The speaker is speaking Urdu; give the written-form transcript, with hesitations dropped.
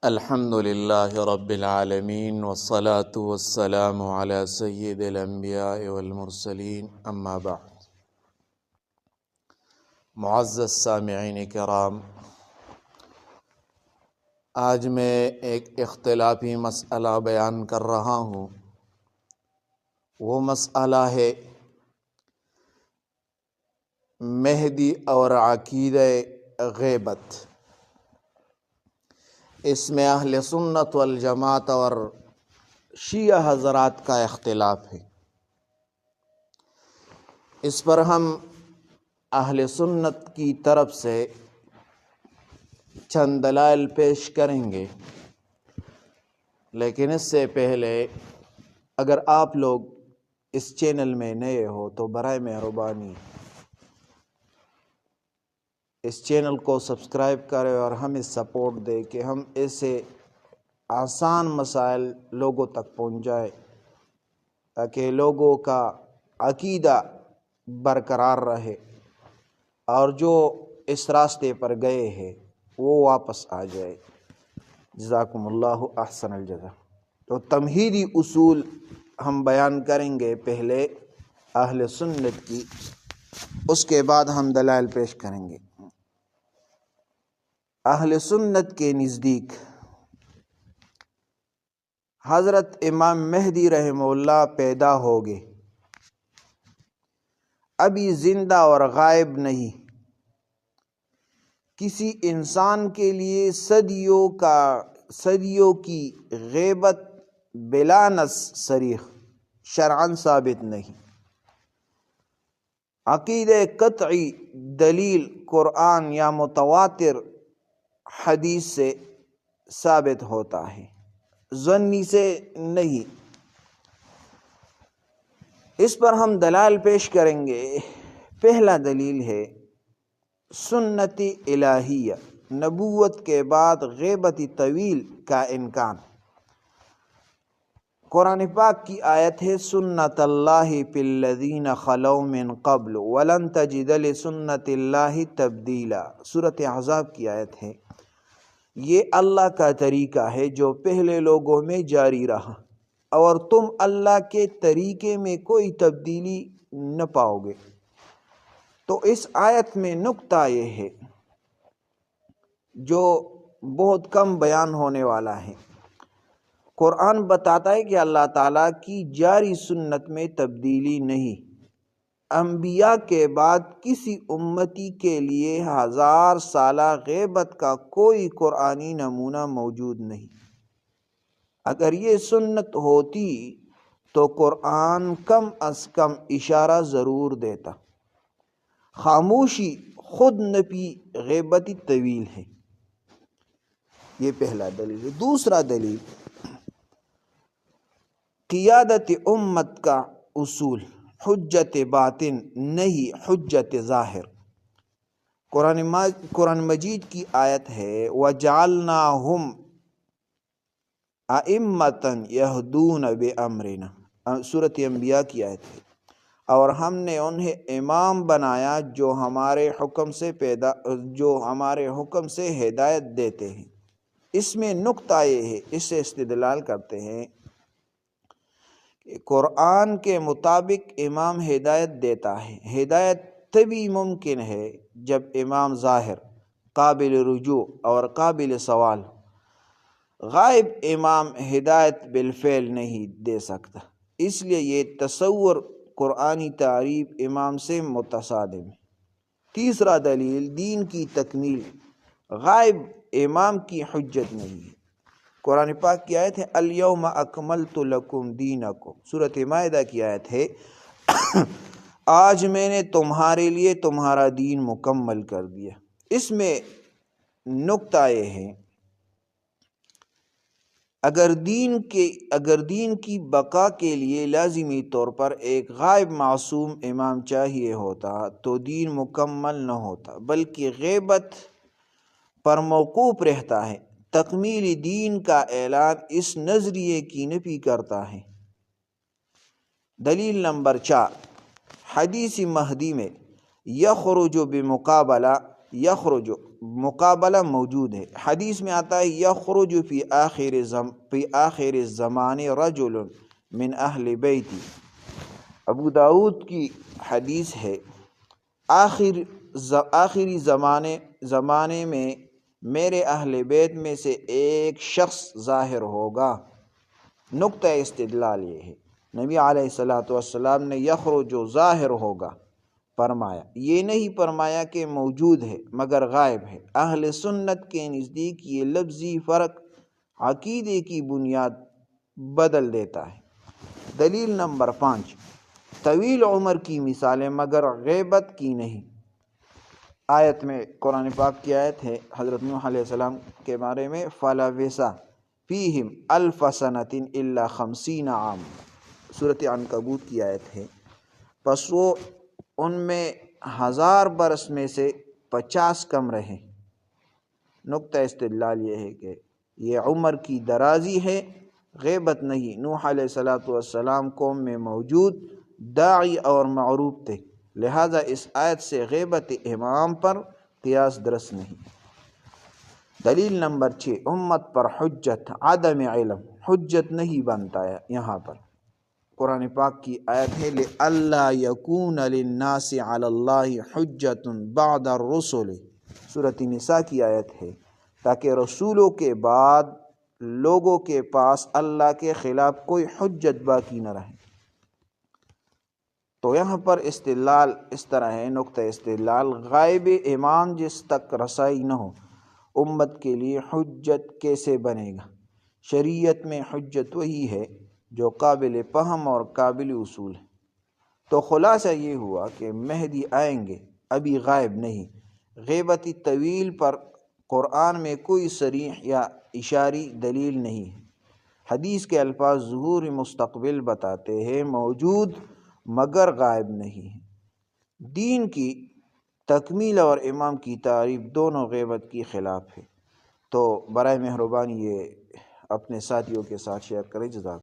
الحمد للہ رب العالمین والصلاة والسلام علی سید الانبیاء والمرسلین اما بعد۔ معزز سامعین کرام، آج میں ایک اختلافی مسئلہ بیان کر رہا ہوں۔ وہ مسئلہ ہے مہدی اور عقیدہ غیبت۔ اس میں اہل سنت والجماعت اور شیعہ حضرات کا اختلاف ہے۔ اس پر ہم اہل سنت کی طرف سے چند دلائل پیش کریں گے، لیکن اس سے پہلے اگر آپ لوگ اس چینل میں نئے ہو تو برائے مہربانی اس چینل کو سبسکرائب کریں اور ہمیں سپورٹ دے کہ ہم ایسے آسان مسائل لوگوں تک پہنچائیں تاکہ لوگوں کا عقیدہ برقرار رہے اور جو اس راستے پر گئے ہیں وہ واپس آ جائے۔ جزاکم اللہ احسن الجزا۔ تو تمہیدی اصول ہم بیان کریں گے پہلے اہل سنت کی، اس کے بعد ہم دلائل پیش کریں گے۔ اہل سنت کے نزدیک حضرت امام مہدی رحمہ اللہ پیدا ہو گئے، ابھی زندہ اور غائب نہیں۔ کسی انسان کے لیے صدیوں کی غیبت بلا نص صریح شرعاً ثابت نہیں۔ عقیدہ قطعی دلیل قرآن یا متواتر حدیث سے ثابت ہوتا ہے، ظنی سے نہیں۔ اس پر ہم دلائل پیش کریں گے۔ پہلا دلیل ہے سنت الہیہ، نبوت کے بعد غیبت طویل کا امکان۔ قرآن پاک کی آیت ہے سنت اللہ فی الذین خلو من قبل ولن تجد لسنت اللہ تبدیلا، سورۃ احزاب کی آیت ہے۔ یہ اللہ کا طریقہ ہے جو پہلے لوگوں میں جاری رہا، اور تم اللہ کے طریقے میں کوئی تبدیلی نہ پاؤ گے۔ تو اس آیت میں نکتہ یہ ہے جو بہت کم بیان ہونے والا ہے۔ قرآن بتاتا ہے کہ اللہ تعالیٰ کی جاری سنت میں تبدیلی نہیں۔ انبیاء کے بعد کسی امتی کے لیے 1000 سالہ غیبت کا کوئی قرآنی نمونہ موجود نہیں۔ اگر یہ سنت ہوتی تو قرآن کم از کم اشارہ ضرور دیتا۔ خاموشی خود نفی غیبت طویل ہے۔ یہ پہلا دلیل ہے۔ دوسرا دلیل قیادت امت کا اصول، حجت باطن نہیں حجت ظاہر۔ قرآن مجید کی آیت ہے وَجَعَلْنَاهُمْ أَئِمَّةً يَهْدُونَ بِأَمْرِنَا، سورۃ انبیاء کی آیت ہے۔ اور ہم نے انہیں امام بنایا جو ہمارے حکم سے ہدایت دیتے ہیں۔ اس میں نکتہ یہ ہے، اس سے استدلال کرتے ہیں کہ قرآن کے مطابق امام ہدایت دیتا ہے۔ ہدایت تبھی ممکن ہے جب امام ظاہر، قابل رجوع اور قابل سوال۔ غائب امام ہدایت بالفعل نہیں دے سکتا، اس لیے یہ تصور قرآنی تعریف امام سے متصادم ہے۔ تیسرا دلیل دین کی تکمیل، غائب امام کی حجت نہیں ہے۔ قرآن پاک کی آیت ہے الیوم اکملت لکم دینکم، سورۃ مائدہ کی آیت ہے آج میں نے تمہارے لیے تمہارا دین مکمل کر دیا۔ اس میں نکتہ یہ ہے اگر دین کی بقا کے لیے لازمی طور پر ایک غائب معصوم امام چاہیے ہوتا تو دین مکمل نہ ہوتا، بلکہ غیبت پر موقوف رہتا ہے۔ تکمیل دین کا اعلان اس نظریے کی نفی کرتا ہے۔ دلیل نمبر 4، حدیث مہدی میں یخرج بمقابلہ یخرج مقابلہ موجود ہے، حدیث میں آتا ہے یخرج فی آخر الزمان رجل من اہل بیتی، ابو داؤد کی حدیث ہے آخری زمانے میں میرے اہل بیت میں سے ایک شخص ظاہر ہوگا۔ نقطہ استدلال یہ ہے، نبی علیہ السلام نے یخرج جو ظاہر ہوگا فرمایا، یہ نہیں فرمایا کہ موجود ہے مگر غائب ہے۔ اہل سنت کے نزدیک یہ لفظی فرق عقیدے کی بنیاد بدل دیتا ہے۔ دلیل نمبر 5، طویل عمر کی مثالیں مگر غیبت کی نہیں۔ آیت میں قرآن پاک کی آیت ہے حضرت نوح علیہ السلام کے بارے میں، فَلَبِثَ فِيهِمْ أَلْفَ سَنَةٍ إِلَّا 50 عام، سورۃ عنکبوت کی آیت ہے۔ پس وہ ان میں 1000 برس میں سے 50 کم رہے۔ نقطہ استدلال یہ ہے کہ یہ عمر کی درازی ہے، غیبت نہیں۔ نوح علیہ السلام قوم میں موجود داعی اور معروف تھے، لہٰذا اس آیت سے غیبت امام پر قیاس درست نہیں۔ دلیل نمبر 6، امت پر حجت عدم علم، حجت نہیں بنتا ہے۔ یہاں پر قرآن پاک کی آیت ہے لِأَلَّا يَكُونَ لِلنَّاسِ عَلَى اللَّهِ حُجَّةٌ بَعْدَ الرُّسُلِ، سورۃ نساء کی آیت ہے، تاکہ رسولوں کے بعد لوگوں کے پاس اللہ کے خلاف کوئی حجت باقی نہ رہے۔ تو یہاں پر استدلال اس طرح ہے، نقطہ استدلال، غائب امام جس تک رسائی نہ ہو امت کے لیے حجت کیسے بنے گا؟ شریعت میں حجت وہی ہے جو قابل فہم اور قابل اصول ہے۔ تو خلاصہ یہ ہوا کہ مہدی آئیں گے، ابھی غائب نہیں۔ غیبت طویل پر قرآن میں کوئی صریح یا اشاری دلیل نہیں ہے۔ حدیث کے الفاظ ظہور مستقبل بتاتے ہیں، موجود مگر غائب نہیں ہے۔ دین کی تکمیل اور امام کی تعریف دونوں غیبت کی خلاف ہے۔ تو برائے مہربانی یہ اپنے ساتھیوں کے ساتھ شیئر کریں۔ جزاک